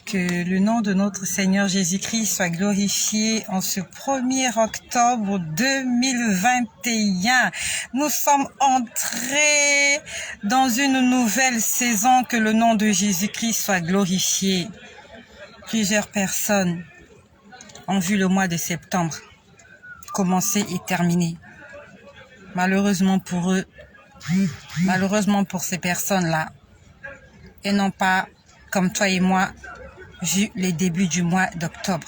Que le nom de notre Seigneur Jésus-Christ soit glorifié en ce 1er octobre 2021. Nous sommes entrés dans une nouvelle saison. Que le nom de Jésus-Christ soit glorifié. Plusieurs personnes ont vu le mois de septembre commencer et terminer. Malheureusement pour eux, malheureusement pour ces personnes-là, et non pas comme toi et moi, vu les débuts du mois d'octobre.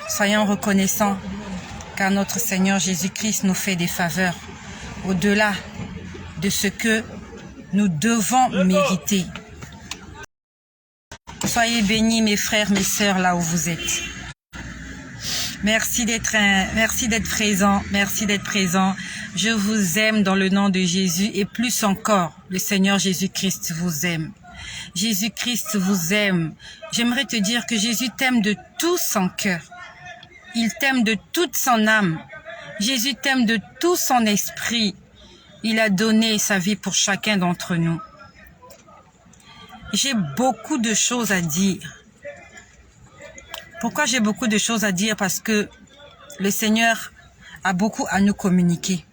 Soyons reconnaissants car notre Seigneur Jésus-Christ nous fait des faveurs au-delà de ce que nous devons mériter. Soyez bénis mes frères, mes sœurs là où vous êtes. Merci d'être présent, merci d'être présent. Je vous aime dans le nom de Jésus et plus encore, le Seigneur Jésus-Christ vous aime. Jésus-Christ vous aime. J'aimerais te dire que Jésus t'aime de tout son cœur. Il t'aime de toute son âme. Jésus t'aime de tout son esprit. Il a donné sa vie pour chacun d'entre nous. J'ai beaucoup de choses à dire. Pourquoi j'ai beaucoup de choses à dire? Parce que le Seigneur a beaucoup à nous communiquer.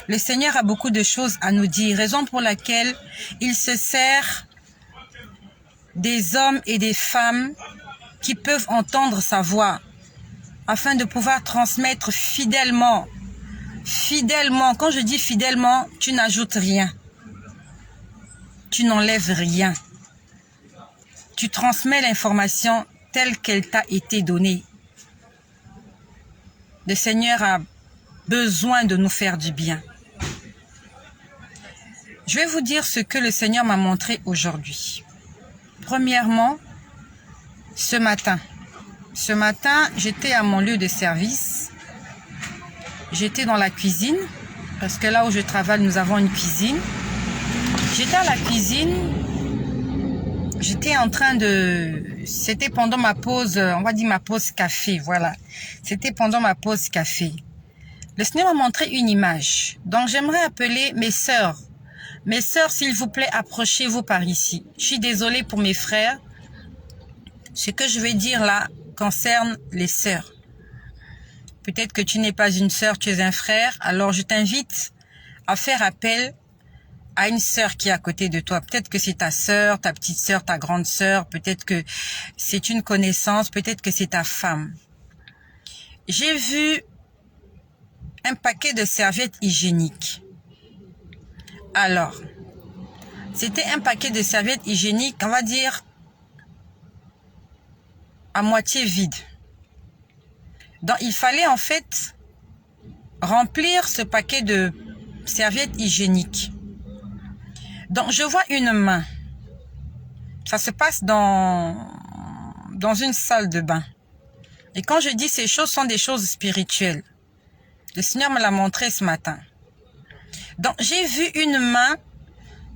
Le Seigneur a beaucoup de choses à nous dire, raison pour laquelle il se sert des hommes et des femmes qui peuvent entendre sa voix afin de pouvoir transmettre fidèlement. Fidèlement, quand je dis fidèlement, tu n'ajoutes rien. Tu n'enlèves rien. Tu transmets l'information telle qu'elle t'a été donnée. Le Seigneur a besoin de nous faire du bien. Je vais vous dire ce que le Seigneur m'a montré aujourd'hui. Premièrement, ce matin, j'étais à mon lieu de service. J'étais dans la cuisine, parce que là où je travaille, nous avons une cuisine. J'étais à la cuisine, j'étais en train de... C'était pendant ma pause, on va dire ma pause café, voilà. C'était pendant ma pause café. Le Seigneur m'a montré une image. Donc j'aimerais appeler mes sœurs. Mes sœurs, s'il vous plaît, approchez-vous par ici. Je suis désolée pour mes frères. Ce que je vais dire là concerne les sœurs. Peut-être que tu n'es pas une sœur, tu es un frère. Alors je t'invite à faire appel à une sœur qui est à côté de toi. Peut-être que c'est ta sœur, ta petite sœur, ta grande sœur. Peut-être que c'est une connaissance. Peut-être que c'est ta femme. J'ai vu un paquet de serviettes hygiéniques. Alors, c'était un paquet de serviettes hygiéniques, on va dire, à moitié vide. Donc, il fallait en fait remplir ce paquet de serviettes hygiéniques. Donc, je vois une main. Ça se passe dans une salle de bain. Et quand je dis ces choses, sont des choses spirituelles. Le Seigneur me l'a montré ce matin. Donc, j'ai vu une main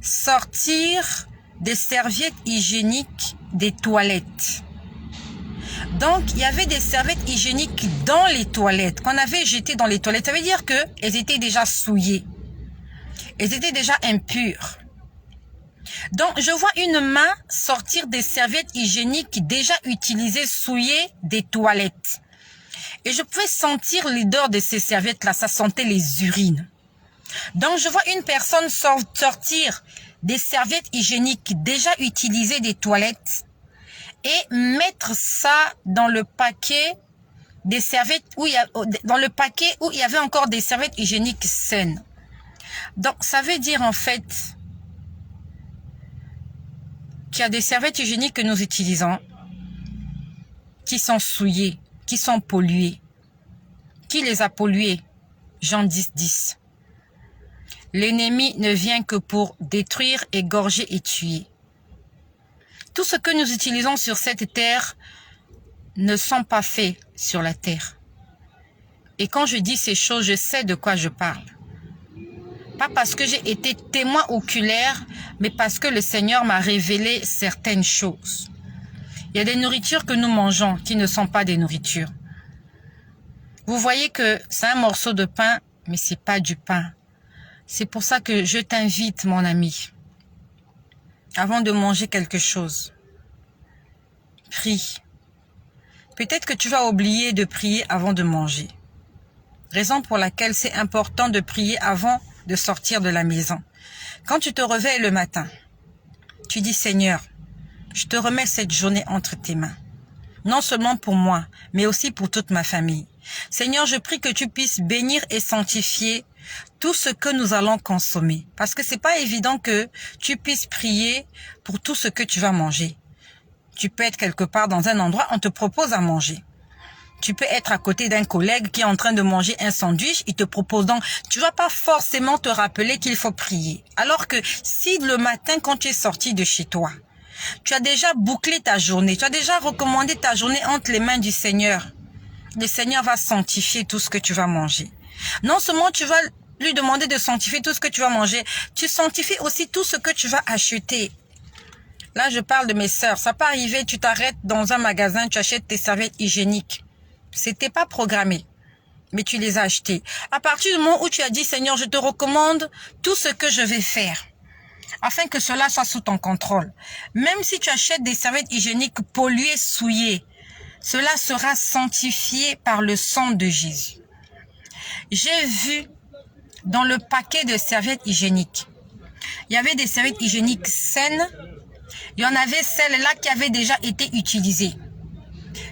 sortir des serviettes hygiéniques des toilettes. Donc, il y avait des serviettes hygiéniques dans les toilettes, qu'on avait jetées dans les toilettes. Ça veut dire qu'elles étaient déjà souillées. Elles étaient déjà impures. Donc, je vois une main sortir des serviettes hygiéniques déjà utilisées, souillées des toilettes. Et je pouvais sentir l'odeur de ces serviettes-là. Ça sentait les urines. Donc, je vois une personne sortir des serviettes hygiéniques déjà utilisées des toilettes et mettre ça dans le paquet des serviettes où il y avait encore des serviettes hygiéniques saines. Donc, ça veut dire en fait qu'il y a des serviettes hygiéniques que nous utilisons qui sont souillées, qui sont polluées. Qui les a polluées? Jean 10:10. L'ennemi ne vient que pour détruire, égorger et tuer. Tout ce que nous utilisons sur cette terre ne sont pas faits sur la terre. Et quand je dis ces choses, je sais de quoi je parle. Pas parce que j'ai été témoin oculaire, mais parce que le Seigneur m'a révélé certaines choses. Il y a des nourritures que nous mangeons qui ne sont pas des nourritures. Vous voyez que c'est un morceau de pain, mais c'est pas du pain. C'est pour ça que je t'invite, mon ami, avant de manger quelque chose, pries, peut-être que tu vas oublier de prier avant de manger. Raison pour laquelle c'est important de prier avant de sortir de la maison. Quand tu te réveilles le matin, tu dis Seigneur, je te remets cette journée entre tes mains. Non seulement pour moi, mais aussi pour toute ma famille. Seigneur, je prie que tu puisses bénir et sanctifier tout ce que nous allons consommer. Parce que c'est pas évident que tu puisses prier pour tout ce que tu vas manger. Tu peux être quelque part dans un endroit, on te propose à manger. Tu peux être à côté d'un collègue qui est en train de manger un sandwich, il te propose donc, tu vas pas forcément te rappeler qu'il faut prier. Alors que si le matin, quand tu es sorti de chez toi, tu as déjà bouclé ta journée, tu as déjà recommandé ta journée entre les mains du Seigneur, le Seigneur va sanctifier tout ce que tu vas manger. Non seulement tu vas lui demander de sanctifier tout ce que tu vas manger, tu sanctifies aussi tout ce que tu vas acheter. Là, je parle de mes sœurs. Ça peut arriver, tu t'arrêtes dans un magasin, tu achètes tes serviettes hygiéniques. C'était pas programmé, mais tu les as achetées. À partir du moment où tu as dit, Seigneur, je te recommande tout ce que je vais faire, afin que cela soit sous ton contrôle. Même si tu achètes des serviettes hygiéniques polluées, souillées, cela sera sanctifié par le sang de Jésus. J'ai vu dans le paquet de serviettes hygiéniques, il y avait des serviettes hygiéniques saines, il y en avait celles-là qui avaient déjà été utilisées.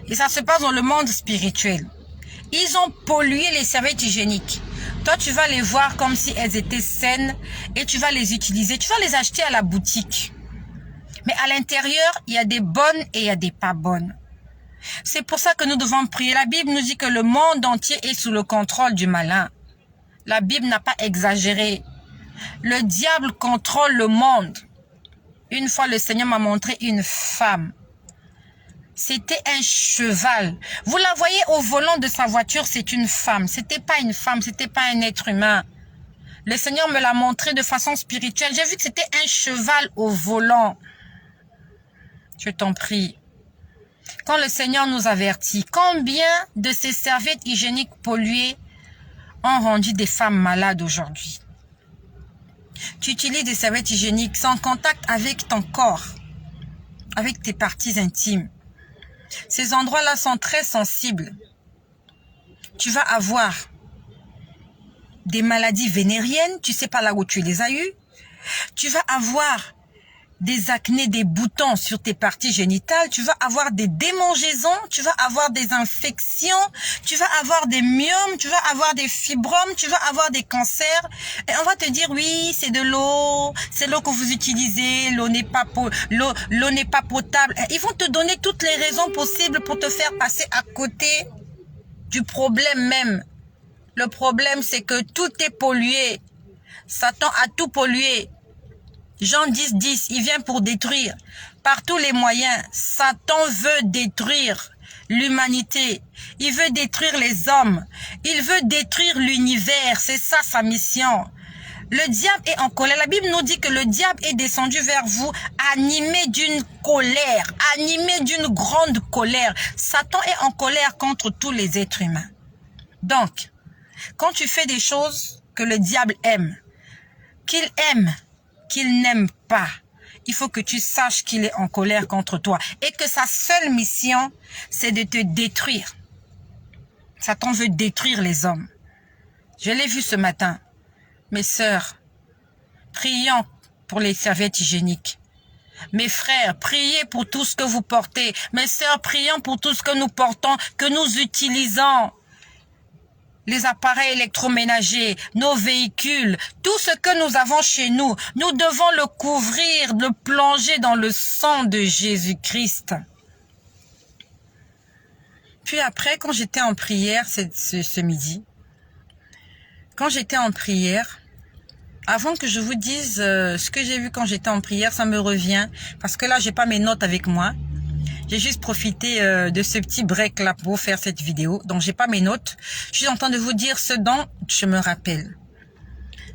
Et ça se passe dans le monde spirituel. Ils ont pollué les serviettes hygiéniques. Toi, tu vas les voir comme si elles étaient saines et tu vas les utiliser. Tu vas les acheter à la boutique. Mais à l'intérieur, il y a des bonnes et il y a des pas bonnes. C'est pour ça que nous devons prier. La Bible nous dit que le monde entier est sous le contrôle du malin. La Bible n'a pas exagéré. Le diable contrôle le monde. Une fois, le Seigneur m'a montré une femme. C'était un cheval. Vous la voyez au volant de sa voiture, c'est une femme. C'était pas une femme, c'était pas un être humain. Le Seigneur me l'a montré de façon spirituelle. J'ai vu que c'était un cheval au volant. Je t'en prie. Quand le Seigneur nous avertit, combien de ces serviettes hygiéniques polluées ont rendu des femmes malades aujourd'hui? Tu utilises des serviettes hygiéniques sans contact avec ton corps, avec tes parties intimes. Ces endroits-là sont très sensibles. Tu vas avoir des maladies vénériennes, tu ne sais pas là où tu les as eues. Tu vas avoir des acnés, des boutons sur tes parties génitales. Tu vas avoir des démangeaisons, tu vas avoir des infections, tu vas avoir des myomes, tu vas avoir des fibromes, tu vas avoir des cancers. Et on va te dire, oui, c'est de l'eau, c'est l'eau que vous utilisez, l'eau n'est pas potable. Ils vont te donner toutes les raisons possibles pour te faire passer à côté du problème même. Le problème, c'est que tout est pollué. Satan a tout pollué. Jean 10, 10, il vient pour détruire. Par tous les moyens, Satan veut détruire l'humanité. Il veut détruire les hommes. Il veut détruire l'univers. C'est ça sa mission. Le diable est en colère. La Bible nous dit que le diable est descendu vers vous animé d'une colère, animé d'une grande colère. Satan est en colère contre tous les êtres humains. Donc, quand tu fais des choses que le diable aime, qu'il n'aime pas, il faut que tu saches qu'il est en colère contre toi et que sa seule mission, c'est de te détruire. Satan veut détruire les hommes. Je l'ai vu ce matin. Mes sœurs, prions pour les serviettes hygiéniques. Mes frères, priez pour tout ce que vous portez. Mes sœurs, prions pour tout ce que nous portons, que nous utilisons. Les appareils électroménagers, nos véhicules, tout ce que nous avons chez nous, nous devons le couvrir, le plonger dans le sang de Jésus-Christ. Puis après, quand j'étais en prière ce midi, quand j'étais en prière, avant que je vous dise ce que j'ai vu quand j'étais en prière, ça me revient, parce que là, j'ai pas mes notes avec moi. J'ai juste profité de ce petit break là pour faire cette vidéo. Donc, j'ai pas mes notes. Je suis en train de vous dire ce dont je me rappelle.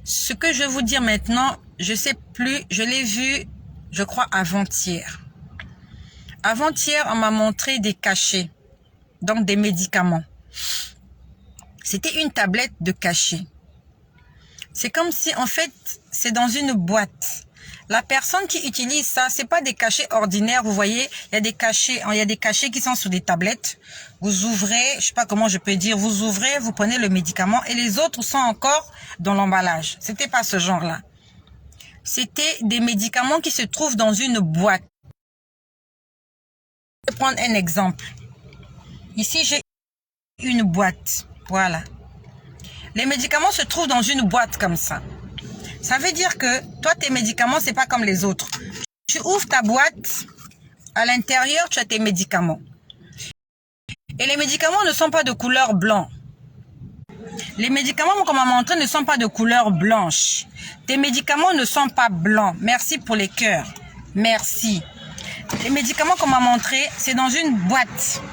Ce que je vais vous dire maintenant, je sais plus. Je l'ai vu, je crois, avant-hier. Avant-hier, on m'a montré des cachets. Donc, des médicaments. C'était une tablette de cachets. C'est comme si, en fait, c'est dans une boîte. La personne qui utilise ça, c'est pas des cachets ordinaires, vous voyez, il y a des cachets qui sont sur des tablettes. Vous ouvrez, je sais pas comment je peux dire, vous ouvrez, vous prenez le médicament et les autres sont encore dans l'emballage. C'était pas ce genre-là. C'était des médicaments qui se trouvent dans une boîte. Je vais prendre un exemple. Ici, j'ai une boîte. Voilà. Les médicaments se trouvent dans une boîte comme ça. Ça veut dire que toi, tes médicaments, c'est pas comme les autres. Tu ouvres ta boîte, à l'intérieur, tu as tes médicaments. Et les médicaments ne sont pas de couleur blanc. Les médicaments qu'on m'a montré ne sont pas de couleur blanche. Tes médicaments ne sont pas blancs. Merci pour les cœurs. Merci. Les médicaments qu'on m'a montré, c'est dans une boîte.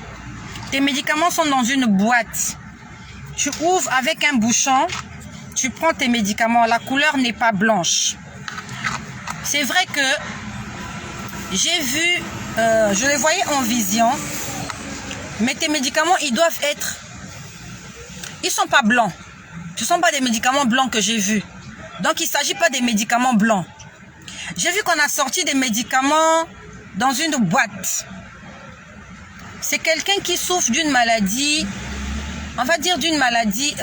Tes médicaments sont dans une boîte. Tu ouvres avec un bouchon. Tu prends tes médicaments, la couleur n'est pas blanche. C'est vrai que j'ai vu, je les voyais en vision, mais tes médicaments, ils doivent être, ils sont pas blancs. Ce ne sont pas des médicaments blancs que j'ai vus. Donc, il ne s'agit pas des médicaments blancs. J'ai vu qu'on a sorti des médicaments dans une boîte. C'est quelqu'un qui souffre d'une maladie, on va dire d'une maladie...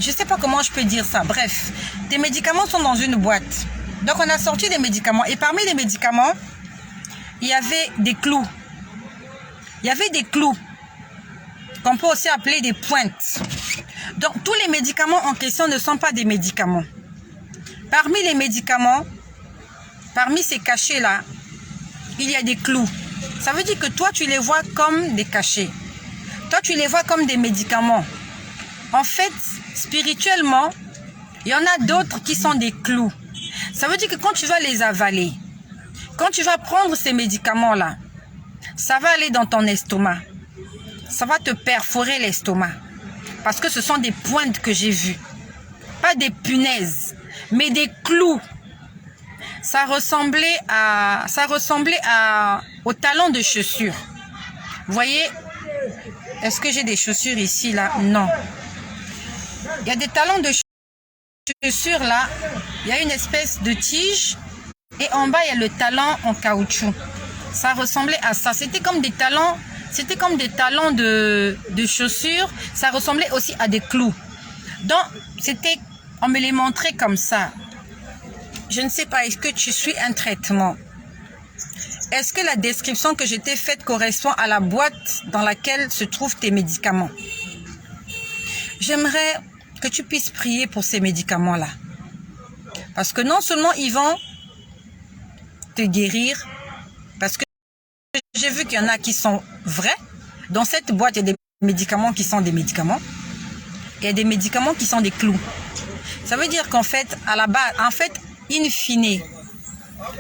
je ne sais pas comment je peux dire ça. Bref, tes médicaments sont dans une boîte. Donc, on a sorti des médicaments. Et parmi les médicaments, il y avait des clous. Il y avait des clous qu'on peut aussi appeler des pointes. Donc, tous les médicaments en question ne sont pas des médicaments. Parmi les médicaments, parmi ces cachets-là, il y a des clous. Ça veut dire que toi, tu les vois comme des cachets. Toi, tu les vois comme des médicaments. En fait, spirituellement, il y en a d'autres qui sont des clous. Ça veut dire que quand tu vas les avaler, quand tu vas prendre ces médicaments-là, ça va aller dans ton estomac. Ça va te perforer l'estomac. Parce que ce sont des pointes que j'ai vues. Pas des punaises, mais des clous. Ça ressemblait au talon de chaussures. Vous voyez, est-ce que j'ai des chaussures ici, là? Non. Il y a des talons de chaussures là, il y a une espèce de tige et en bas il y a le talon en caoutchouc. Ça ressemblait à ça. C'était comme des talons de chaussures. Ça ressemblait aussi à des clous. Donc on me les montrait comme ça. Je ne sais pas, est-ce que tu suis un traitement? Est-ce que la description que je t'ai faite correspond à la boîte dans laquelle se trouvent tes médicaments? J'aimerais que tu puisses prier pour ces médicaments-là. Parce que non seulement ils vont te guérir, parce que j'ai vu qu'il y en a qui sont vrais. Dans cette boîte, il y a des médicaments qui sont des médicaments. Il y a des médicaments qui sont des clous. Ça veut dire qu'en fait, à la base, en fait, in fine,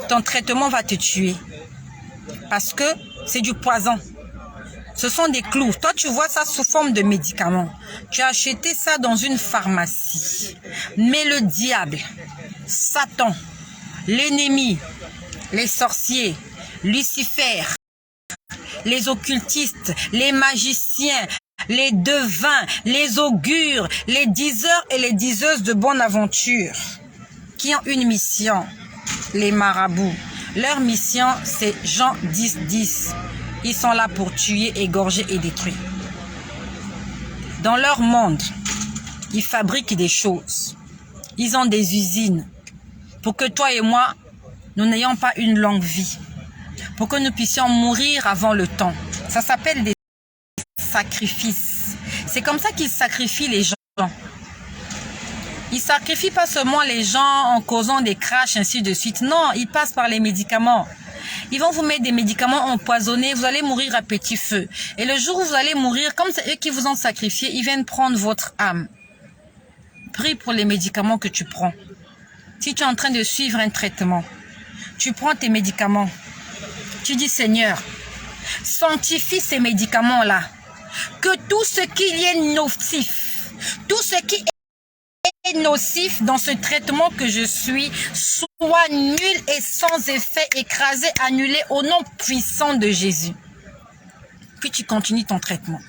ton traitement va te tuer. Parce que c'est du poison. Ce sont des clous. Toi, tu vois ça sous forme de médicaments. Tu as acheté ça dans une pharmacie. Mais le diable, Satan, l'ennemi, les sorciers, Lucifer, les occultistes, les magiciens, les devins, les augures, les diseurs et les diseuses de bonne aventure, qui ont une mission, les marabouts. Leur mission, c'est Jean 10, 10. Ils sont là pour tuer, égorger et détruire. Dans leur monde, ils fabriquent des choses. Ils ont des usines pour que toi et moi, nous n'ayons pas une longue vie. Pour que nous puissions mourir avant le temps. Ça s'appelle des sacrifices. C'est comme ça qu'ils sacrifient les gens. Ils sacrifient pas seulement les gens en causant des crashs, ainsi de suite. Non, ils passent par les médicaments. Ils vont vous mettre des médicaments empoisonnés, vous allez mourir à petit feu. Et le jour où vous allez mourir, comme c'est eux qui vous ont sacrifié, ils viennent prendre votre âme. Prie pour les médicaments que tu prends. Si tu es en train de suivre un traitement, tu prends tes médicaments. Tu dis, Seigneur, sanctifie ces médicaments-là. Que tout ce qui est nocif, tout ce qui est nocif dans ce traitement que je suis, soit nul et sans effet, écrasé, annulé au nom puissant de Jésus. Puis tu continues ton traitement.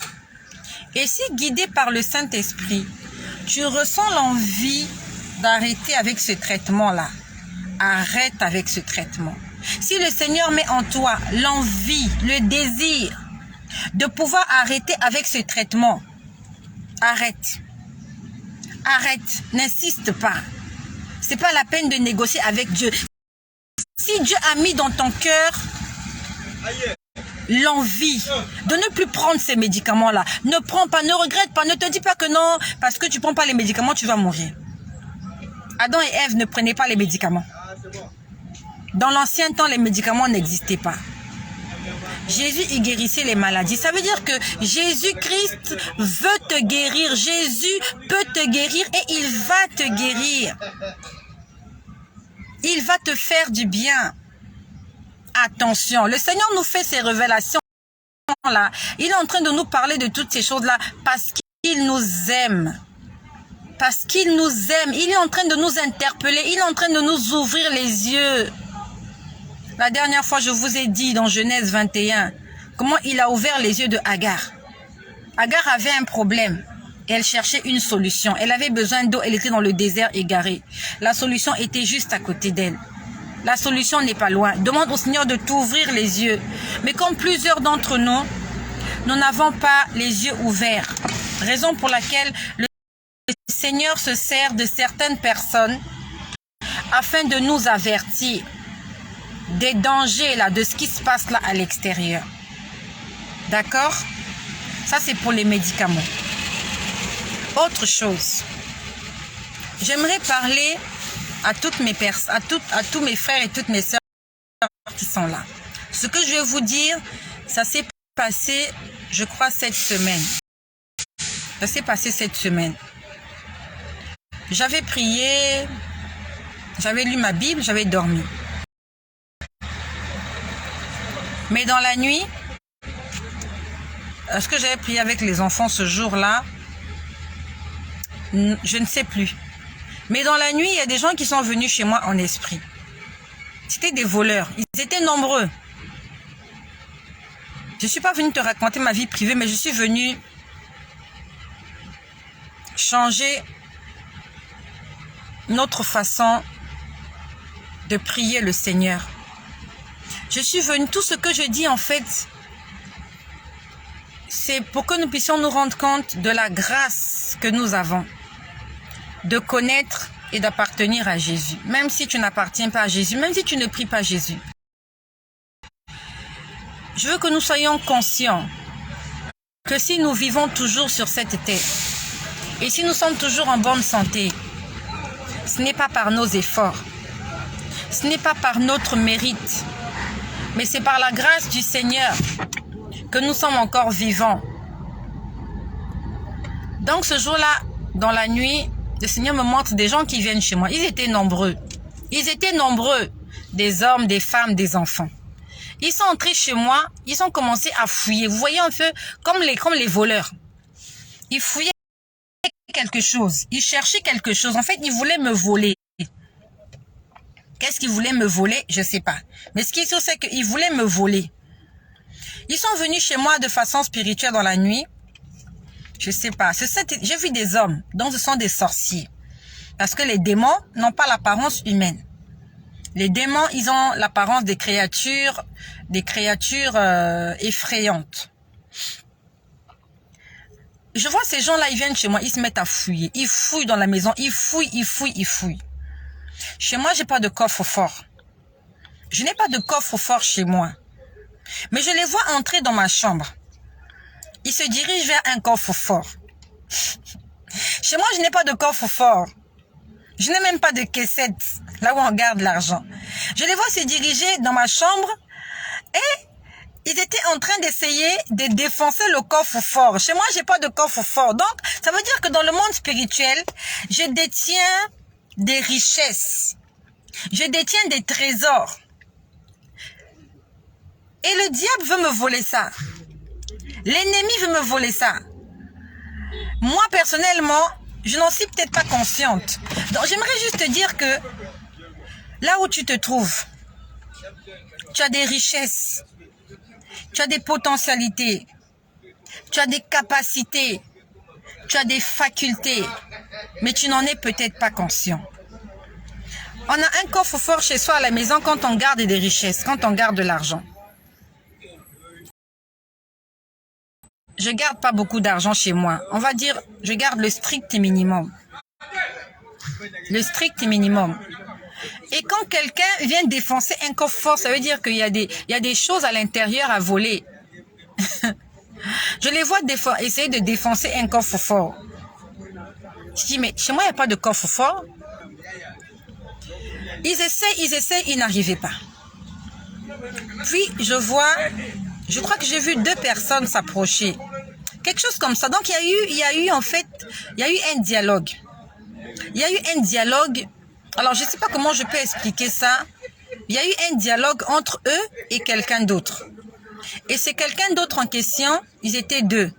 Et si guidé par le Saint-Esprit, tu ressens l'envie d'arrêter avec ce traitement-là, arrête avec ce traitement. Si le Seigneur met en toi l'envie, le désir de pouvoir arrêter avec ce traitement, arrête. Arrête, n'insiste pas. C'est pas la peine de négocier avec Dieu. Si Dieu a mis dans ton cœur l'envie de ne plus prendre ces médicaments-là, ne prends pas, ne regrette pas, ne te dis pas que non, parce que tu ne prends pas les médicaments, tu vas mourir. Adam et Ève ne prenaient pas les médicaments. Dans l'ancien temps, les médicaments n'existaient pas. Jésus y guérissait les maladies. Ça veut dire que Jésus-Christ veut te guérir. Jésus peut te guérir et il va te guérir. Il va te faire du bien. Attention, le Seigneur nous fait ces révélations-là. Il est en train de nous parler de toutes ces choses-là parce qu'il nous aime. Parce qu'il nous aime. Il est en train de nous interpeller. Il est en train de nous ouvrir les yeux. La dernière fois, je vous ai dit dans Genèse 21, comment il a ouvert les yeux de Agar. Agar avait un problème. Et elle cherchait une solution. Elle avait besoin d'eau. Elle était dans le désert égaré. La solution était juste à côté d'elle. La solution n'est pas loin. Demande au Seigneur de t'ouvrir les yeux. Mais comme plusieurs d'entre nous, nous n'avons pas les yeux ouverts. Raison pour laquelle le Seigneur se sert de certaines personnes afin de nous avertir des dangers là, de ce qui se passe là à l'extérieur. D'accord? Ça, c'est pour les médicaments. Autre chose. J'aimerais parler à toutes mes personnes, à tous mes frères et toutes mes sœurs qui sont là. Ce que je vais vous dire, ça s'est passé, je crois, cette semaine. Ça s'est passé cette semaine. J'avais prié, j'avais lu ma Bible, j'avais dormi. Mais dans la nuit, est-ce que j'avais prié avec les enfants ce jour-là? Je ne sais plus. Mais dans la nuit, il y a des gens qui sont venus chez moi en esprit. C'était des voleurs. Ils étaient nombreux. Je ne suis pas venue te raconter ma vie privée, mais je suis venue changer notre façon de prier le Seigneur. Je suis venue, tout ce que je dis en fait, c'est pour que nous puissions nous rendre compte de la grâce que nous avons de connaître et d'appartenir à Jésus. Même si tu n'appartiens pas à Jésus, même si tu ne pries pas Jésus. Je veux que nous soyons conscients que si nous vivons toujours sur cette terre et si nous sommes toujours en bonne santé, ce n'est pas par nos efforts, ce n'est pas par notre mérite, mais c'est par la grâce du Seigneur que nous sommes encore vivants. Donc ce jour-là, dans la nuit, le Seigneur me montre des gens qui viennent chez moi. Ils étaient nombreux. Ils étaient nombreux. Des hommes, des femmes, des enfants. Ils sont entrés chez moi. Ils ont commencé à fouiller. Vous voyez un peu comme les voleurs. Ils fouillaient quelque chose. Ils cherchaient quelque chose. En fait, ils voulaient me voler. Qu'est-ce qu'ils voulaient me voler? Je ne sais pas. Mais ce qui est sûr, c'est qu'ils voulaient me voler. Ils sont venus chez moi de façon spirituelle dans la nuit. Je sais pas. J'ai vu des hommes, donc ce sont des sorciers. Parce que les démons n'ont pas l'apparence humaine. Les démons, ils ont l'apparence des créatures effrayantes. Je vois ces gens-là, ils viennent chez moi, ils se mettent à fouiller. Ils fouillent dans la maison, ils fouillent. Chez moi, j'ai pas de coffre-fort. Je n'ai pas de coffre-fort chez moi. Mais je les vois entrer dans ma chambre. Ils se dirigent vers un coffre-fort. Chez moi, je n'ai pas de coffre-fort. Je n'ai même pas de caissette, là où on garde l'argent. Je les vois se diriger dans ma chambre et ils étaient en train d'essayer de défoncer le coffre-fort. Chez moi, j'ai pas de coffre-fort. Donc, ça veut dire que dans le monde spirituel, je détiens des richesses. Je détiens des trésors. Et le diable veut me voler ça. L'ennemi veut me voler ça. Moi, personnellement, je n'en suis peut-être pas consciente. Donc, j'aimerais juste te dire que là où tu te trouves, tu as des richesses, tu as des potentialités, tu as des capacités, tu as des facultés, mais tu n'en es peut-être pas conscient. On a un coffre-fort chez soi à la maison quand on garde des richesses, quand on garde de l'argent. Je garde pas beaucoup d'argent chez moi. On va dire, je garde le strict minimum. Le strict minimum. Et quand quelqu'un vient défoncer un coffre-fort, ça veut dire qu'il y a des choses à l'intérieur à voler. Je les vois essayer de défoncer un coffre-fort. Je dis, mais chez moi, il n'y a pas de coffre-fort. Ils essaient, ils n'arrivaient pas. Puis, je crois que j'ai vu 2 personnes s'approcher. Quelque chose comme ça. Donc, il y a eu un dialogue. Il y a eu un dialogue. Alors, je ne sais pas comment je peux expliquer ça. Il y a eu un dialogue entre eux et quelqu'un d'autre. Et c'est quelqu'un d'autre en question, ils étaient 2.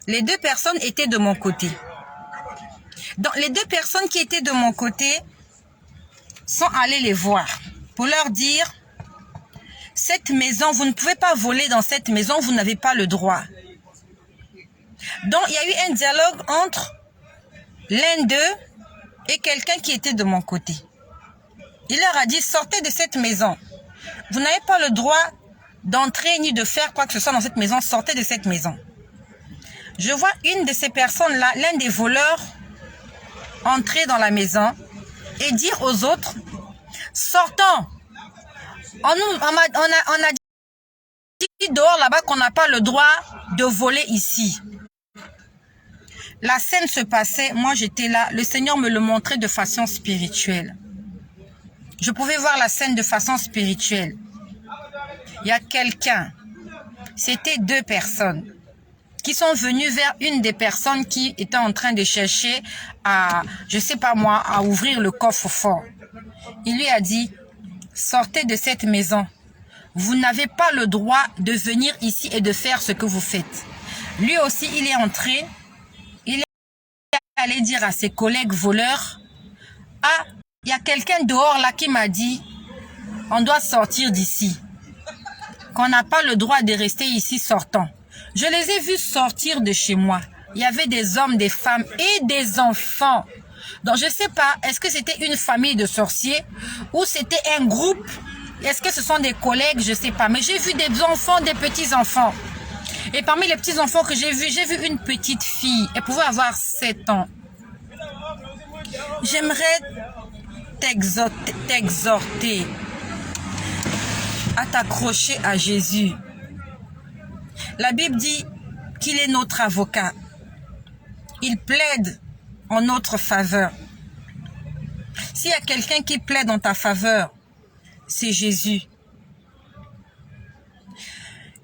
Les 2 personnes étaient de mon côté. Donc, les 2 personnes qui étaient de mon côté sont allées les voir pour leur dire, cette maison, vous ne pouvez pas voler dans cette maison, vous n'avez pas le droit. Donc, il y a eu un dialogue entre l'un d'eux et quelqu'un qui était de mon côté. Il leur a dit, sortez de cette maison. Vous n'avez pas le droit d'entrer ni de faire quoi que ce soit dans cette maison, sortez de cette maison. Je vois une de ces personnes-là, l'un des voleurs, entrer dans la maison et dire aux autres, sortons. On a dit dehors là-bas qu'on n'a pas le droit de voler ici. La scène se passait, moi j'étais là, le Seigneur me le montrait de façon spirituelle. Je pouvais voir la scène de façon spirituelle. Il y a quelqu'un, c'était 2 personnes qui sont venues vers une des personnes qui était en train de chercher à, je sais pas moi, à ouvrir le coffre-fort. Il lui a dit, sortez de cette maison. Vous n'avez pas le droit de venir ici et de faire ce que vous faites. Lui aussi, il est entré, il est allé dire à ses collègues voleurs, ah, il y a quelqu'un dehors là qui m'a dit, on doit sortir d'ici. Qu'on n'a pas le droit de rester ici sortant. Je les ai vus sortir de chez moi. Il y avait des hommes, des femmes et des enfants. Donc je ne sais pas, est-ce que c'était une famille de sorciers ou c'était un groupe? Est-ce que ce sont des collègues? Je ne sais pas. Mais j'ai vu des enfants, des petits-enfants. Et parmi les petits-enfants que j'ai vu une petite fille. Elle pouvait avoir 7 ans. J'aimerais t'exhorter à t'accrocher à Jésus. La Bible dit qu'il est notre avocat. Il plaide en notre faveur. S'il y a quelqu'un qui plaide en ta faveur, c'est Jésus.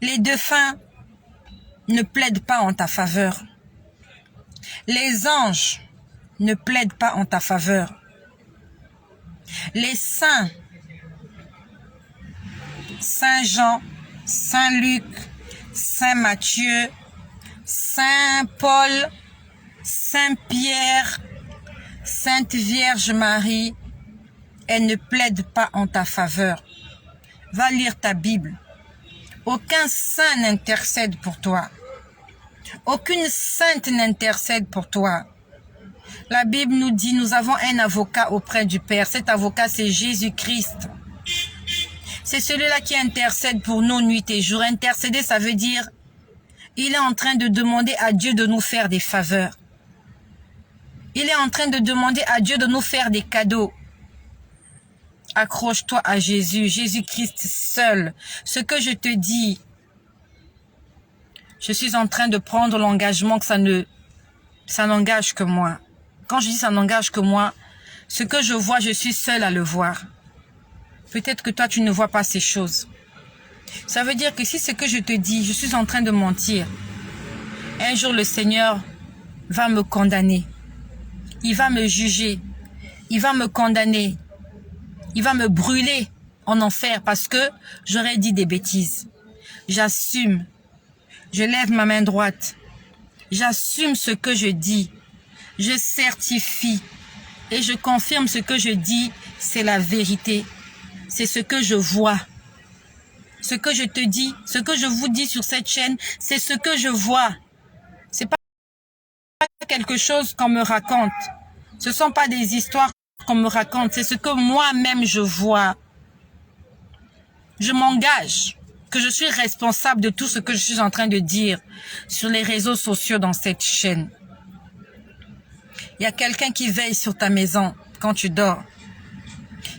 Les défunts ne plaident pas en ta faveur. Les anges ne plaident pas en ta faveur. Les saints, Saint Jean, Saint Luc, Saint Matthieu, Saint Paul, Saint Pierre, Sainte Vierge Marie, elles ne plaident pas en ta faveur. Va lire ta Bible. Aucun saint n'intercède pour toi. Aucune sainte n'intercède pour toi. La Bible nous dit, nous avons un avocat auprès du Père. Cet avocat, c'est Jésus-Christ. C'est celui-là qui intercède pour nous nuit et jour. Intercéder, ça veut dire, il est en train de demander à Dieu de nous faire des faveurs. Il est en train de demander à Dieu de nous faire des cadeaux. Accroche-toi à Jésus, Jésus-Christ seul. Ce que je te dis, je suis en train de prendre l'engagement que ça n'engage que moi. Quand je dis ça n'engage que moi, ce que je vois, je suis seul à le voir. Peut-être que toi, tu ne vois pas ces choses. Ça veut dire que si ce que je te dis, je suis en train de mentir, un jour le Seigneur va me condamner. Il va me juger. Il va me condamner. Il va me brûler en enfer parce que j'aurais dit des bêtises. J'assume. Je lève ma main droite. J'assume ce que je dis. Je certifie. Et je confirme ce que je dis, c'est la vérité. C'est ce que je vois. Ce que je te dis, ce que je vous dis sur cette chaîne, c'est ce que je vois. C'est pas quelque chose qu'on me raconte. Ce sont pas des histoires qu'on me raconte, c'est ce que moi-même je vois. Je m'engage que je suis responsable de tout ce que je suis en train de dire sur les réseaux sociaux dans cette chaîne. Il y a quelqu'un qui veille sur ta maison quand tu dors.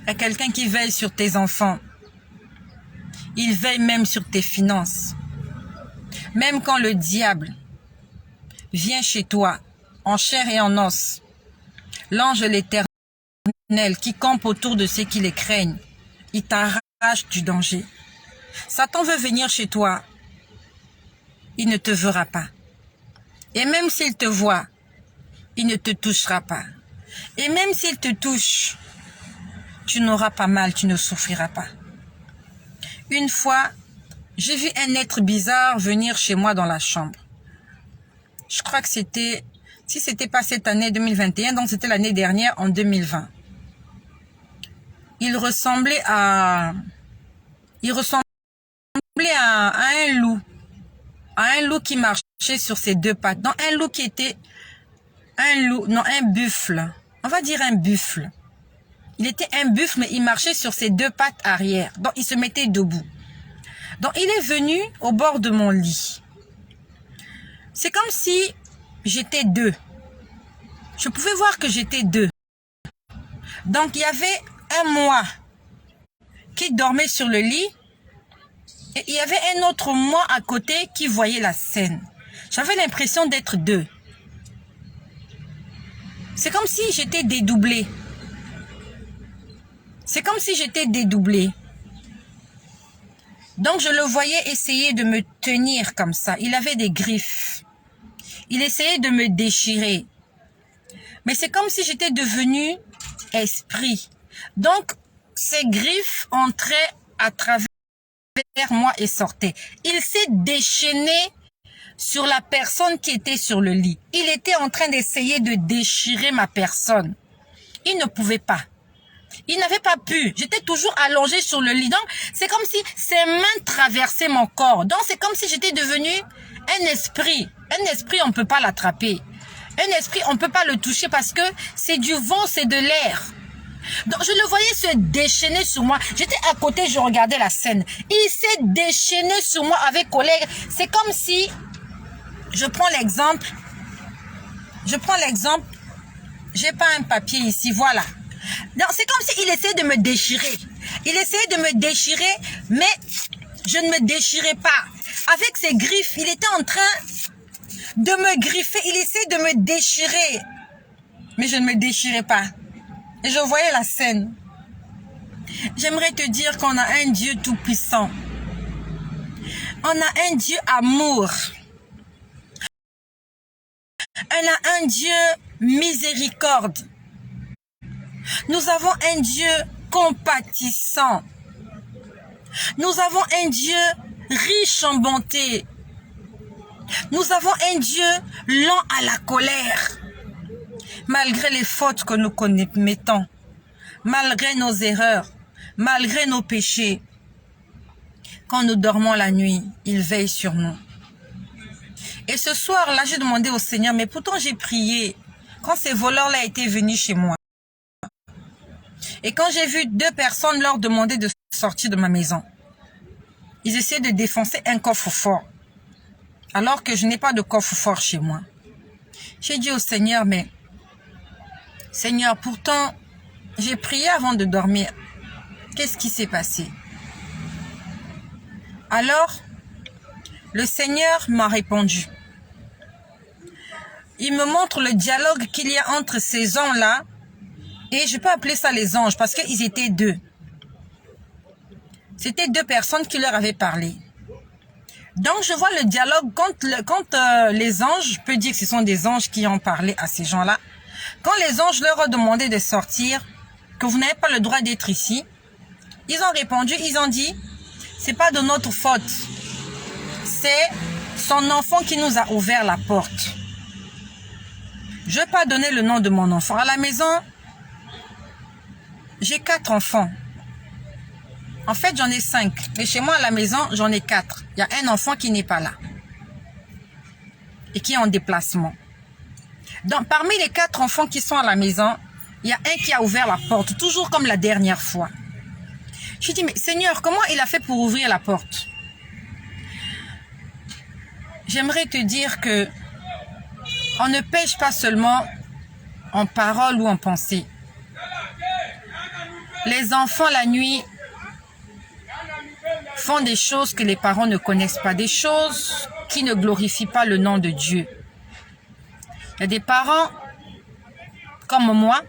Il y a quelqu'un qui veille sur tes enfants. Il veille même sur tes finances. Même quand le diable vient chez toi, en chair et en os, l'ange de l'Éternel qui campe autour de ceux qui les craignent, il t'arrache du danger. Satan veut venir chez toi, il ne te verra pas. Et même s'il te voit, il ne te touchera pas. Et même s'il te touche, tu n'auras pas mal, tu ne souffriras pas. Une fois, j'ai vu un être bizarre venir chez moi dans la chambre. Je crois que c'était, si c'était pas cette année 2021, donc c'était l'année dernière en 2020. Il ressemblait à un loup. À un loup qui marchait sur ses deux pattes. Donc un loup qui était un buffle. On va dire un buffle. Il était un buffle, mais il marchait sur ses deux pattes arrière. Donc il se mettait debout. Donc il est venu au bord de mon lit. C'est comme si j'étais deux. Je pouvais voir que j'étais deux. Donc il y avait un moi qui dormait sur le lit. Et il y avait un autre moi à côté qui voyait la scène. J'avais l'impression d'être deux. C'est comme si j'étais dédoublée. C'est comme si j'étais dédoublée. Donc je le voyais essayer de me tenir comme ça. Il avait des griffes. Il essayait de me déchirer. Mais c'est comme si j'étais devenue esprit. Donc ces griffes entraient à travers moi et sortait. Il s'est déchaîné sur la personne qui était sur le lit. Il était en train d'essayer de déchirer ma personne. Il ne pouvait pas. Il n'avait pas pu. J'étais toujours allongée sur le lit. Donc, c'est comme si ses mains traversaient mon corps. Donc, c'est comme si j'étais devenue un esprit. Un esprit, on ne peut pas l'attraper. Un esprit, on ne peut pas le toucher parce que c'est du vent, c'est de l'air. Donc, je le voyais se déchaîner sur moi. J'étais à côté, je regardais la scène. Il s'est déchaîné sur moi avec colère. C'est comme si, je prends l'exemple, j'ai pas un papier ici, voilà. Donc, c'est comme s'il essayait de me déchirer. Il essayait de me déchirer, mais je ne me déchirais pas. Avec ses griffes, il était en train de me griffer. Il essayait de me déchirer, mais je ne me déchirais pas. Et je voyais la scène. J'aimerais te dire qu'on a un Dieu tout-puissant. On a un Dieu amour. On a un Dieu miséricorde. Nous avons un Dieu compatissant. Nous avons un Dieu riche en bonté. Nous avons un Dieu lent à la colère. Malgré les fautes que nous commettons, malgré nos erreurs, malgré nos péchés, quand nous dormons la nuit, il veille sur nous. Et ce soir-là, j'ai demandé au Seigneur, mais pourtant j'ai prié quand ces voleurs-là étaient venus chez moi. Et quand j'ai vu deux personnes leur demander de sortir de ma maison, ils essaient de défoncer un coffre-fort, alors que je n'ai pas de coffre-fort chez moi. J'ai dit au Seigneur, mais Seigneur, pourtant, j'ai prié avant de dormir. Qu'est-ce qui s'est passé? Alors, le Seigneur m'a répondu. Il me montre le dialogue qu'il y a entre ces hommes-là, et je peux appeler ça les anges, parce qu'ils étaient deux. C'était deux personnes qui leur avaient parlé. Donc, je vois le dialogue quand les anges, je peux dire que ce sont des anges qui ont parlé à ces gens-là. Quand les anges leur ont demandé de sortir, que vous n'avez pas le droit d'être ici, ils ont répondu, ils ont dit, c'est pas de notre faute. C'est son enfant qui nous a ouvert la porte. Je ne vais pas donner le nom de mon enfant. À la maison, j'ai 4 enfants. En fait, j'en ai 5. Mais chez moi, à la maison, j'en ai 4. Il y a un enfant qui n'est pas là. Et qui est en déplacement. Donc, parmi les 4 enfants qui sont à la maison, il y a un qui a ouvert la porte, toujours comme la dernière fois. Je dis, mais Seigneur, comment il a fait pour ouvrir la porte? J'aimerais te dire que on ne pêche pas seulement en parole ou en pensée. Les enfants, la nuit, font des choses que les parents ne connaissent pas, des choses qui ne glorifient pas le nom de Dieu. Il y a des parents, comme moi,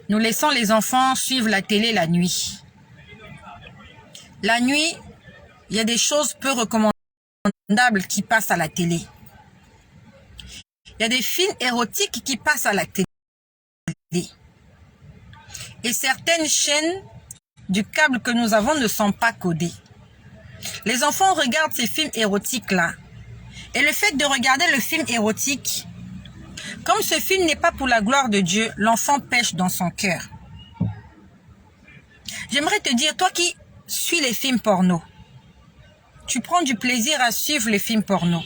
nous laissons les enfants suivre la télé la nuit. La nuit, il y a des choses peu recommandables qui passent à la télé. Il y a des films érotiques qui passent à la télé. Et certaines chaînes du câble que nous avons ne sont pas codées. Les enfants regardent ces films érotiques-là. Et le fait de regarder le film érotique, comme ce film n'est pas pour la gloire de Dieu, l'enfant pêche dans son cœur. J'aimerais te dire, toi qui suis les films porno, tu prends du plaisir à suivre les films porno.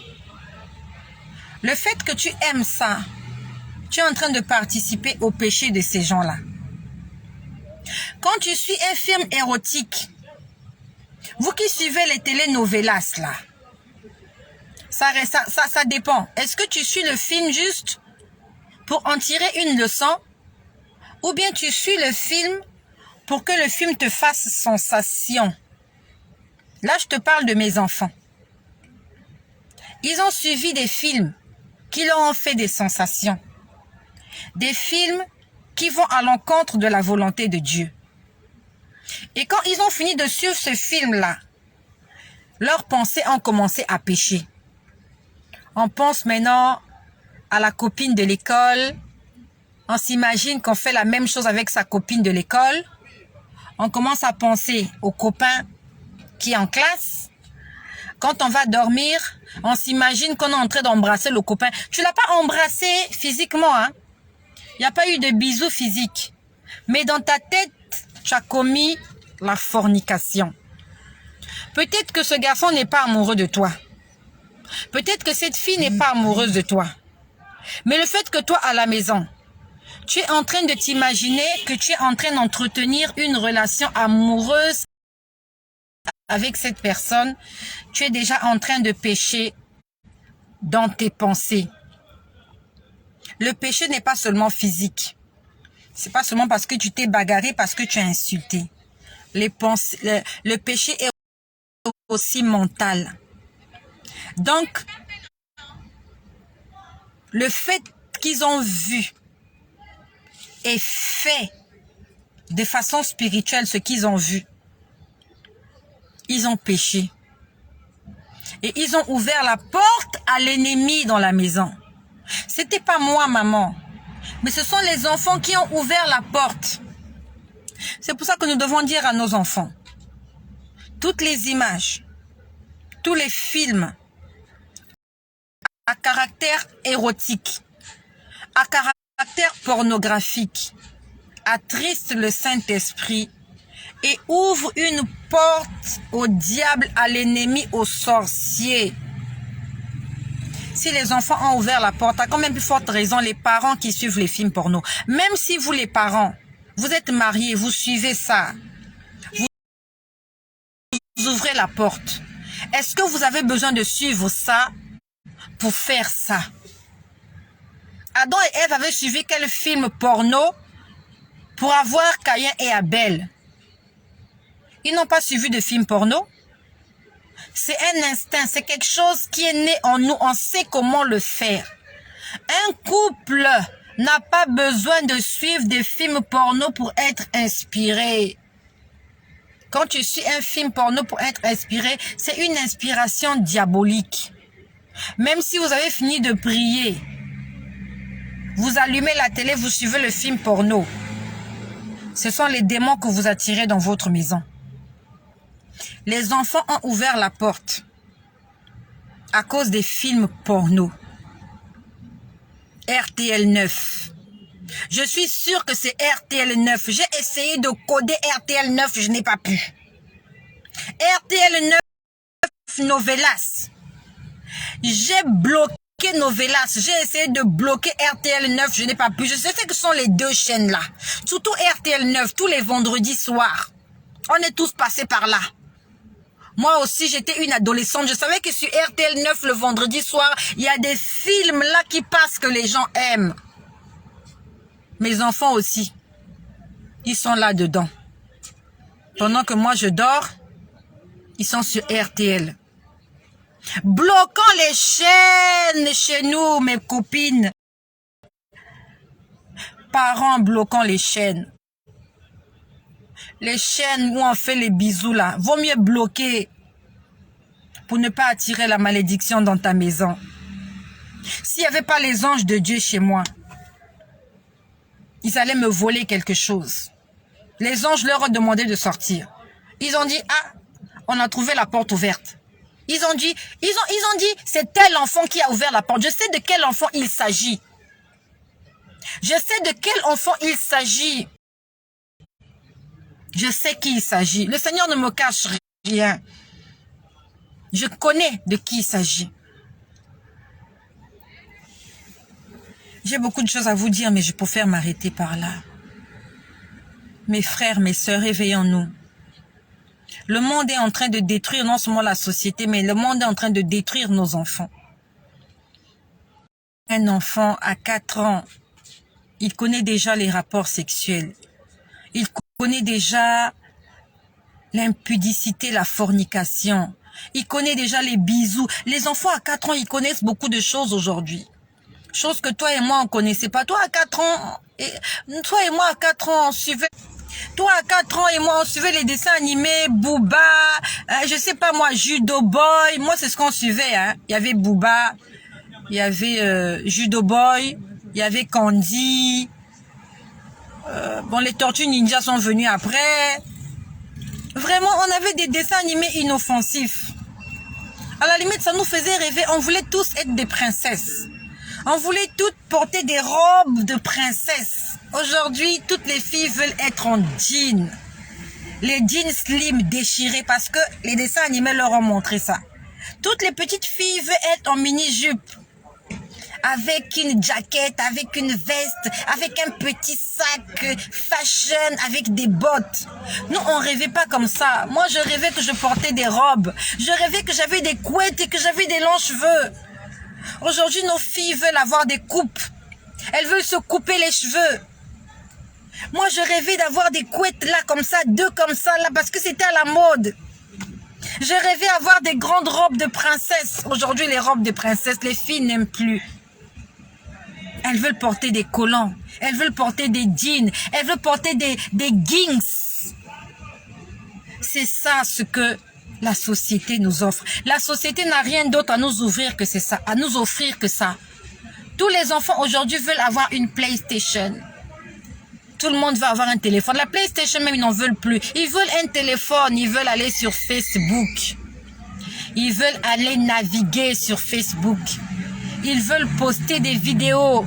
Le fait que tu aimes ça, tu es en train de participer au péché de ces gens-là. Quand tu suis un film érotique, vous qui suivez les telenovelas là, ça dépend. Est-ce que tu suis le film juste pour en tirer une leçon, ou bien tu suis le film pour que le film te fasse sensation? Là, je te parle de mes enfants. Ils ont suivi des films qui leur ont fait des sensations. Des films qui vont à l'encontre de la volonté de Dieu. Et quand ils ont fini de suivre ce film-là, leurs pensées ont commencé à pécher. On pense maintenant à la copine de l'école. On s'imagine qu'on fait la même chose avec sa copine de l'école. On commence à penser au copain qui est en classe. Quand on va dormir, on s'imagine qu'on est en train d'embrasser le copain. Tu ne l'as pas embrassé physiquement, hein? Il n'y a pas eu de bisous physiques. Mais dans ta tête, tu as commis la fornication. Peut-être que ce garçon n'est pas amoureux de toi. Peut-être que cette fille n'est pas amoureuse de toi. Mais le fait que toi, à la maison, tu es en train de t'imaginer que tu es en train d'entretenir une relation amoureuse avec cette personne, tu es déjà en train de pécher dans tes pensées. Le péché n'est pas seulement physique. C'est pas seulement parce que tu t'es bagarré, parce que tu as insulté. Le péché est aussi mental. Donc, le fait qu'ils ont vu et fait de façon spirituelle ce qu'ils ont vu, ils ont péché. Et ils ont ouvert la porte à l'ennemi dans la maison. C'était pas moi, maman. Mais ce sont les enfants qui ont ouvert la porte. C'est pour ça que nous devons dire à nos enfants, toutes les images, tous les films à caractère érotique, à caractère pornographique, attristent le Saint-Esprit et ouvrent une porte au diable, à l'ennemi, aux sorciers. Si les enfants ont ouvert la porte, à quand même plus forte raison les parents qui suivent les films porno. Même si vous les parents, vous êtes mariés, vous suivez ça, vous ouvrez la porte. Est-ce que vous avez besoin de suivre ça pour faire ça? Adam et Ève avaient suivi quel film porno pour avoir Caïn et Abel? Ils n'ont pas suivi de film porno. C'est un instinct, c'est quelque chose qui est né en nous, on sait comment le faire. Un couple n'a pas besoin de suivre des films porno pour être inspiré. Quand tu suis un film porno pour être inspiré, c'est une inspiration diabolique. Même si vous avez fini de prier, vous allumez la télé, vous suivez le film porno. Ce sont les démons que vous attirez dans votre maison. Les enfants ont ouvert la porte à cause des films porno. RTL 9. Je suis sûre que c'est RTL 9. J'ai essayé de coder RTL 9, je n'ai pas pu. RTL 9 Novelas. J'ai bloqué Novelas, j'ai essayé de bloquer RTL 9, je n'ai pas pu. Je sais que ce sont les deux chaînes là. Surtout RTL 9, tous les vendredis soirs. On est tous passés par là. Moi aussi, j'étais une adolescente. Je savais que sur RTL 9, le vendredi soir, il y a des films là qui passent que les gens aiment. Mes enfants aussi. Ils sont là-dedans. Pendant que moi, je dors, ils sont sur RTL. Bloquons les chaînes chez nous, mes copines. Parents, bloquons les chaînes. Les chaînes où on fait les bisous là, vaut mieux bloquer pour ne pas attirer la malédiction dans ta maison. S'il n'y avait pas les anges de Dieu chez moi, ils allaient me voler quelque chose. Les anges leur ont demandé de sortir. Ils ont dit, ah, on a trouvé la porte ouverte. Ils ont dit, c'est tel enfant qui a ouvert la porte. Je sais de quel enfant il s'agit. Je sais de quel enfant il s'agit. Je sais qui il s'agit. Le Seigneur ne me cache rien. Je connais de qui il s'agit. J'ai beaucoup de choses à vous dire, mais je préfère m'arrêter par là. Mes frères, mes sœurs, réveillons-nous. Le monde est en train de détruire non seulement la société, mais le monde est en train de détruire nos enfants. Un enfant à 4 ans, il connaît déjà les rapports sexuels. Il connaît déjà l'impudicité, la fornication. Il connaît déjà les bisous. Les enfants à 4 ans, ils connaissent beaucoup de choses aujourd'hui. Choses que toi et moi, on ne connaissait pas. Toi à 4 ans, toi et moi à 4 ans, on suivait... Toi à 4 ans et moi, on suivait les dessins animés, Booba, je sais pas moi, Judo Boy. Moi, c'est ce qu'on suivait. Hein. Il y avait Booba, il y avait Judo Boy, il y avait Candy. Bon, les Tortues Ninja sont venus après. Vraiment, on avait des dessins animés inoffensifs. À la limite, ça nous faisait rêver. On voulait tous être des princesses. On voulait toutes porter des robes de princesses. Aujourd'hui, toutes les filles veulent être en jean. Les jeans slim déchirés parce que les dessins animés leur ont montré ça. Toutes les petites filles veulent être en mini-jupe. Avec une jaquette, avec une veste, avec un petit sac fashion, avec des bottes. Nous, on rêvait pas comme ça. Moi, je rêvais que je portais des robes. Je rêvais que j'avais des couettes et que j'avais des longs cheveux. Aujourd'hui, nos filles veulent avoir des coupes. Elles veulent se couper les cheveux. Moi, je rêvais d'avoir des couettes là, comme ça, 2 comme ça, là, parce que c'était à la mode. Je rêvais d'avoir des grandes robes de princesse. Aujourd'hui, les robes de princesse, les filles n'aiment plus. Elles veulent porter des collants. Elles veulent porter des jeans. Elles veulent porter des jeans. C'est ça ce que la société nous offre. La société n'a rien d'autre à nous ouvrir que c'est ça, à nous offrir que ça. Tous les enfants aujourd'hui veulent avoir une PlayStation. Tout le monde veut avoir un téléphone. La PlayStation même, ils n'en veulent plus. Ils veulent un téléphone. Ils veulent aller sur Facebook. Ils veulent aller naviguer sur Facebook. Ils veulent poster des vidéos.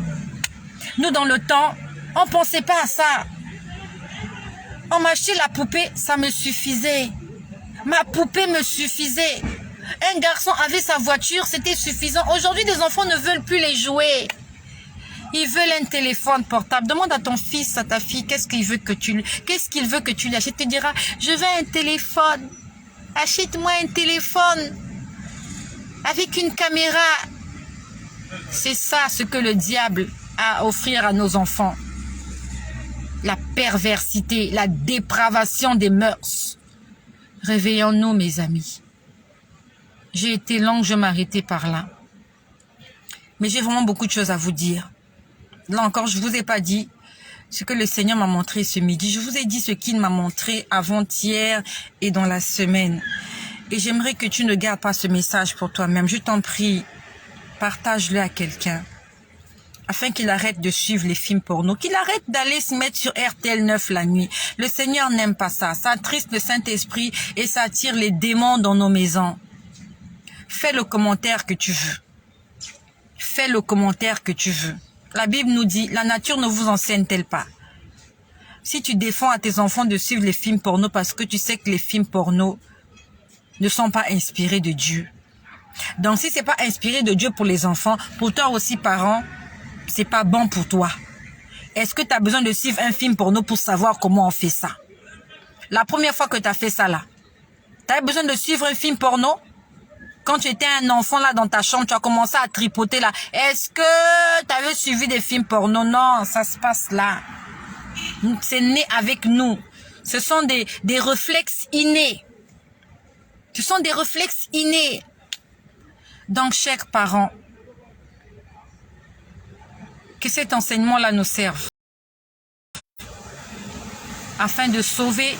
Nous, dans le temps, on ne pensait pas à ça. On m'achetait la poupée, ça me suffisait. Ma poupée me suffisait. Un garçon avait sa voiture, c'était suffisant. Aujourd'hui, les enfants ne veulent plus les jouer. Ils veulent un téléphone portable. Demande à ton fils, à ta fille, qu'est-ce qu'il veut que tu lui achètes. Tu te diras, je veux un téléphone. Achète-moi un téléphone avec une caméra. C'est ça ce que le diable a à offrir à nos enfants. La perversité, la dépravation des mœurs. Réveillons-nous, mes amis. J'ai été longue, je m'arrêtais par là. Mais j'ai vraiment beaucoup de choses à vous dire. Là encore, je ne vous ai pas dit ce que le Seigneur m'a montré ce midi. Je vous ai dit ce qu'il m'a montré avant-hier et dans la semaine. Et j'aimerais que tu ne gardes pas ce message pour toi-même. Je t'en prie, partage-le à quelqu'un. Afin qu'il arrête de suivre les films porno, qu'il arrête d'aller se mettre sur RTL 9 la nuit. Le Seigneur n'aime pas ça. Ça attriste le Saint-Esprit et ça attire les démons dans nos maisons. Fais le commentaire que tu veux. Fais le commentaire que tu veux. La Bible nous dit, la nature ne vous enseigne-t-elle pas? Si tu défends à tes enfants de suivre les films porno parce que tu sais que les films porno ne sont pas inspirés de Dieu, Donc, si c'est pas inspiré de Dieu pour les enfants, pour toi aussi, parents, c'est pas bon pour toi. Est-ce que tu as besoin de suivre un film porno pour savoir comment on fait ça? La première fois que tu as fait ça là, tu as besoin de suivre un film porno? Quand tu étais un enfant là dans ta chambre, tu as commencé à tripoter là. Est-ce que tu avais suivi des films porno? Non, ça se passe là. C'est né avec nous. Ce sont des réflexes innés. Ce sont des réflexes innés. Donc, chers parents, que cet enseignement-là nous serve afin de sauver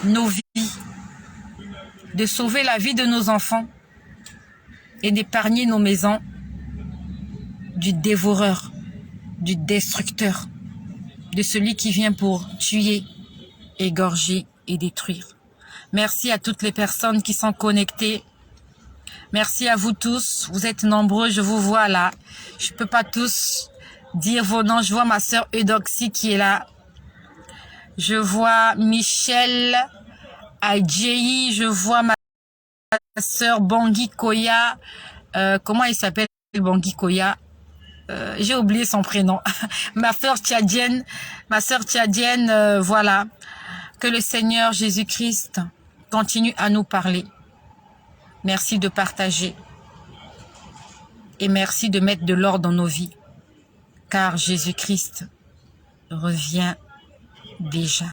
nos vies, de sauver la vie de nos enfants et d'épargner nos maisons du dévoreur, du destructeur, de celui qui vient pour tuer, égorger et détruire. Merci à toutes les personnes qui sont connectées. Merci à vous tous. Vous êtes nombreux, je vous vois là. Je ne peux pas tous dire vos noms. Je vois ma sœur Eudoxie qui est là. Je vois Michel Adjei. Je vois ma sœur Bangui Koya. Comment il s'appelle Bangui Koya? J'ai oublié son prénom. Ma sœur tchadienne. Voilà. Que le Seigneur Jésus-Christ continue à nous parler. Merci de partager. Et merci de mettre de l'ordre dans nos vies. Car Jésus-Christ revient déjà.